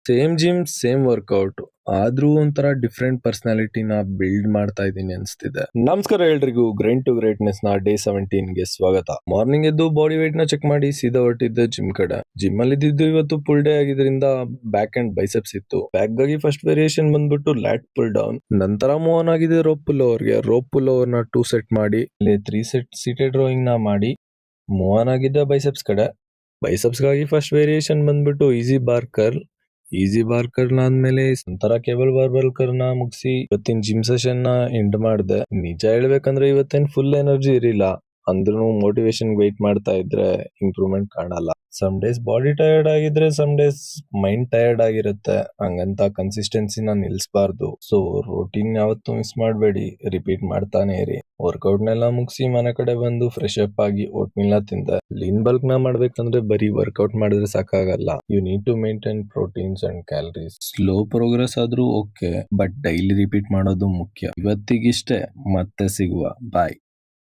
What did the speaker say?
Same gym same workout ಆದ್ರೂ ಒಂಥರ different ಪರ್ಸನಾಲಿಟಿನ build ಮಾಡ್ತಾ ಇದ್ದೀನಿ ಅನ್ಸ್ತಿದೆ. ನಮಸ್ಕಾರ ಎಲ್ರಿಗೂ, ಗ್ರೈಂಡ್ ಟು ಗ್ರೇಟ್ನೆಸ್ ನ ಡೇ 17 ಗೆ ಸ್ವಾಗತ. ಮಾರ್ನಿಂಗ್ ಎದ್ದು ಬಾಡಿ weight ನ ಚೆಕ್ ಮಾಡಿ ಸೀದಾ ಹೊರಟಿದ್ದೆ ಜಿಮ್ ಕಡೆ. ಜಿಮ್ ಅಲ್ಲಿ ಇದ್ದಿದ್ದು ಇವತ್ತು ಫುಲ್ ಡೇ ಆಗಿದ್ರಿಂದ ಬ್ಯಾಕ್ ಅಂಡ್ ಬೈಸೆಪ್ಸ್ ಇತ್ತು. ಬ್ಯಾಕ್ ಗಾಗಿ ಫಸ್ಟ್ ವೇರಿಯೇಷನ್ ಬಂದ್ಬಿಟ್ಟು ಲ್ಯಾಟ್ ಪುಲ್ ಡೌನ್, ನಂತರ ಮೂವ್ ಆನ್ ಆಗಿದೆ ರೋಪ್ ಪುಲ್ ಓವರ್ಗೆ. ರೋಪ್ ಪುಲ್ ಓವರ್ ನ 2 ಸೆಟ್ ಮಾಡಿ, ಇಲ್ಲಿ 3 ಸೆಟ್ ಸೀಟೆಡ್ ರೋಯಿಂಗ್ ನ ಮಾಡಿ ಮೂವ್ ಆನ್ ಆಗಿದ್ದೆ ಬೈಸೆಪ್ಸ್ ಕಡೆ. ಬೈಸೆಪ್ಸ್ ಗಾಗಿ ಫಸ್ಟ್ ವೇರಿಯೇಷನ್ ಬಂದ್ಬಿಟ್ಟು easy bar curl. Easy bar curl ಆದ್ಮೇಲೆ ಒಂಥರ ಕೇಬಲ್ ಬಾರ್ಬೆಲ್ ಕರ್ಲ್ ನ ಮುಗಿಸಿ ಇವತ್ತಿನ ಜಿಮ್ ಸೆಷನ್ ನ ಎಂಡ್ ಮಾಡಿದೆ. ನಿಜ ಹೇಳ್ಬೇಕಂದ್ರೆ ಇವತ್ತೇನ್ ಫುಲ್ ಎನರ್ಜಿ ಇರಿಲ್ಲ, ಅಂದ್ರೂ ಮೋಟಿವೇಶನ್ ವೇಟ್ ಮಾಡ್ತಾ ಇದ್ರೆ ಇಂಪ್ರೂವ್ಮೆಂಟ್ ಕಾಣಲ್ಲ. ಸಮ್ ಡೇಸ್ ಬಾಡಿ ಟಯರ್ಡ್ ಆಗಿದ್ರೆ ಸಮ್ ಡೇಸ್ ಮೈಂಡ್ ಟಯರ್ಡ್ ಆಗಿರುತ್ತೆ. ಹಂಗಂತ ಕನ್ಸಿಸ್ಟೆನ್ಸಿನ ನಿಲ್ಸ್ಬಾರ್ದು. ಸೊ ರೂಟೀನ್ ಯಾವತ್ತೂ ಮಿಸ್ ಮಾಡಬೇಡಿ, ರಿಪೀಟ್ ಮಾಡ್ತಾನೆ ಇರಿ. ವರ್ಕೌಟ್ ನೆಲ್ಲ ಮುಗಿಸಿ ಮನೆ ಕಡೆ ಬಂದು ಫ್ರೆಶ್ ಅಪ್ ಆಗಿ ಓಟ್ ಮೀಲ್ ನ ತಿಂದೆ. ಲೀನ್ ಬಲ್ಕ್ ನ ಮಾಡ್ಬೇಕಂದ್ರೆ ಬರೀ ವರ್ಕೌಟ್ ಮಾಡಿದ್ರೆ ಸಾಕಾಗಲ್ಲ. You need to maintain proteins and calories. Slow progress ಆದ್ರೂ ಓಕೆ, ಬಟ್ ಡೈಲಿ ರಿಪೀಟ್ ಮಾಡೋದು ಮುಖ್ಯ. ಇವತ್ತಿಗಿಷ್ಟೇ, ಮತ್ತೆ ಸಿಗುವ, ಬಾಯ್.